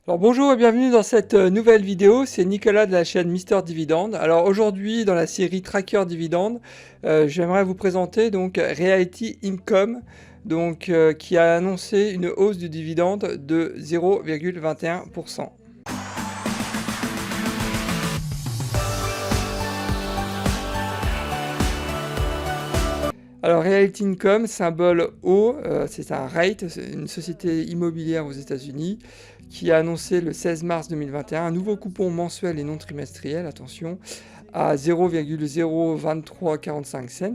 Alors bonjour et bienvenue dans cette nouvelle vidéo, c'est Nicolas de la chaîne Mister Dividende. Alors aujourd'hui dans la série Tracker Dividende, j'aimerais vous présenter donc Reality Income, qui a annoncé une hausse du dividende de 0,21%. Alors Reality Income, symbole O, c'est un REIT, c'est une société immobilière aux États-Unis qui a annoncé le 16 mars 2021 un nouveau coupon mensuel et non trimestriel, attention, à 0,02345 cents,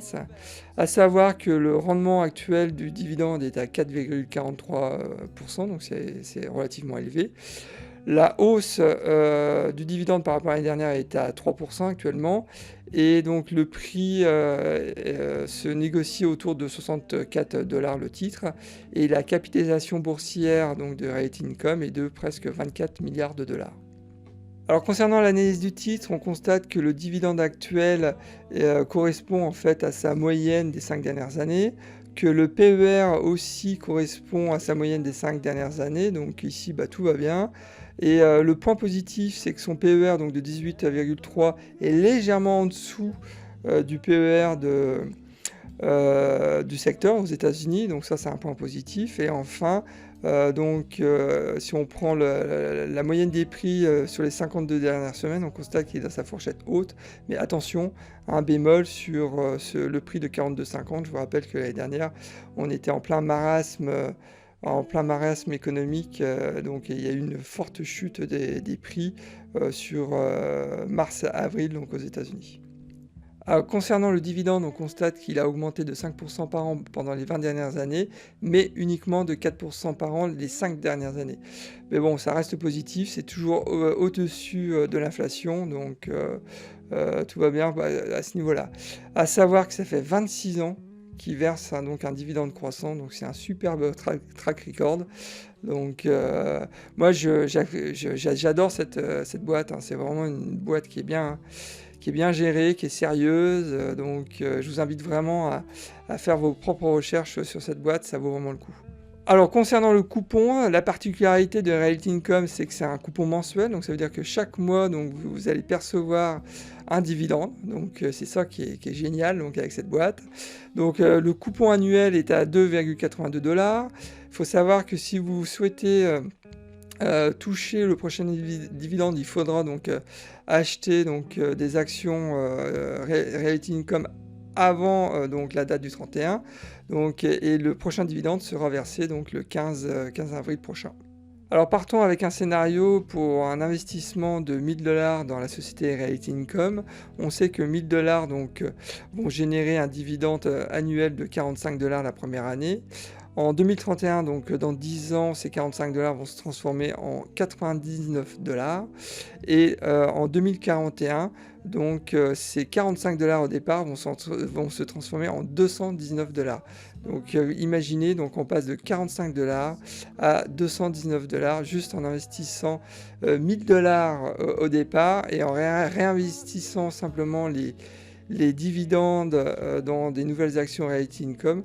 à savoir que le rendement actuel du dividende est à 4,43%, donc c'est relativement élevé. La hausse du dividende par rapport à l'année dernière est à 3% actuellement, et donc le prix se négocie autour de 64 $ le titre, et la capitalisation boursière donc, de Reality Income est de presque 24 milliards de dollars. Alors concernant l'analyse du titre, on constate que le dividende actuel correspond en fait à sa moyenne des 5 dernières années, que le PER aussi correspond à sa moyenne des 5 dernières années, donc ici tout va bien. Et le point positif, c'est que son PER donc de 18,3 est légèrement en dessous du PER du secteur aux États-Unis, donc ça c'est un point positif. Et enfin, si on prend la moyenne des prix sur les 52 dernières semaines, on constate qu'il est dans sa fourchette haute, mais attention, un bémol sur le prix de 42,50. Je vous rappelle que l'année dernière, on était en plein marasme économique, donc il y a eu une forte chute des prix sur mars-avril donc aux États-Unis. Concernant le dividende, on constate qu'il a augmenté de 5% par an pendant les 20 dernières années, mais uniquement de 4% par an les 5 dernières années. Mais bon, ça reste positif, c'est toujours au-dessus de l'inflation, donc tout va bien à ce niveau-là. À savoir que ça fait 26 ans qu'il verse donc un dividende croissant, donc c'est un superbe track record. Donc moi j'adore cette boîte, hein. C'est vraiment une boîte qui est bien gérée, qui est sérieuse, je vous invite vraiment à faire vos propres recherches sur cette boîte, ça vaut vraiment le coup. Alors concernant le coupon, la particularité de Reality Income, c'est que c'est un coupon mensuel, donc ça veut dire que chaque mois donc, vous allez percevoir un dividende, donc c'est ça qui est génial donc, avec cette boîte. Donc le coupon annuel est à 2,82 $. Il faut savoir que si vous souhaitez toucher le prochain dividende, il faudra donc acheter des actions Reality Income avant donc la date du 31, et le prochain dividende sera versé donc le 15 avril prochain. Alors partons avec un scénario pour un investissement de 1000 $ dans la société Reality Income. On sait que 1000 $ vont générer un dividende annuel de 45 $ la première année. En 2031, donc dans 10 ans, ces 45 $ vont se transformer en 99 $. Et en 2041, ces 45 $ au départ vont se transformer en 219 $. Donc imaginez, on passe de 45 $ à 219 $ juste en investissant 1000 $ au départ et en réinvestissant simplement les dividendes dans des nouvelles actions Reality Income.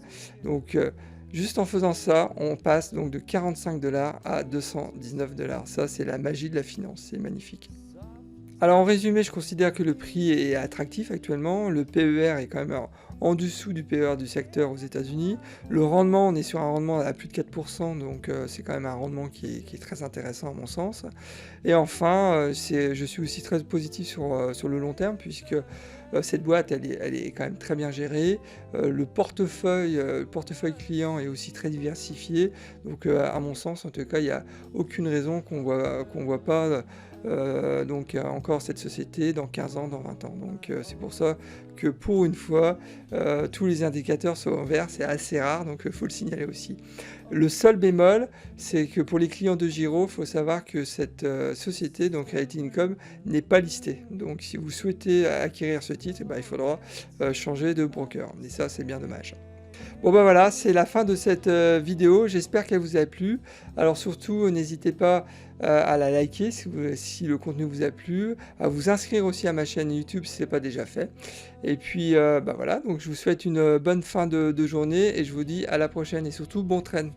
Juste en faisant ça, on passe donc de 45 $ à 219 $. Ça, c'est la magie de la finance, c'est magnifique. Alors en résumé, je considère que le prix est attractif actuellement. Le PER est quand même en dessous du PER du secteur aux États-Unis. Le rendement, on est sur un rendement à plus de 4%, donc c'est quand même un rendement qui est très intéressant à mon sens. Et enfin, je suis aussi très positif sur le long terme, puisque cette boîte, elle est quand même très bien gérée. Le portefeuille client est aussi très diversifié. Donc à mon sens, en tout cas, il n'y a aucune raison qu'on voit pas encore cette société dans 15 ans, dans 20 ans. Donc c'est pour ça que pour une fois, tous les indicateurs sont en vert, c'est assez rare, donc il faut le signaler aussi. Le seul bémol, c'est que pour les clients de Giro, il faut savoir que cette société, donc Reality Income, n'est pas listée. Donc si vous souhaitez acquérir ce titre, il faudra changer de broker. Et ça, c'est bien dommage. Bon voilà, c'est la fin de cette vidéo, j'espère qu'elle vous a plu. Alors surtout, n'hésitez pas à la liker si le contenu vous a plu, à vous inscrire aussi à ma chaîne YouTube si ce n'est pas déjà fait. Et puis voilà, donc je vous souhaite une bonne fin de journée et je vous dis à la prochaine et surtout bon train.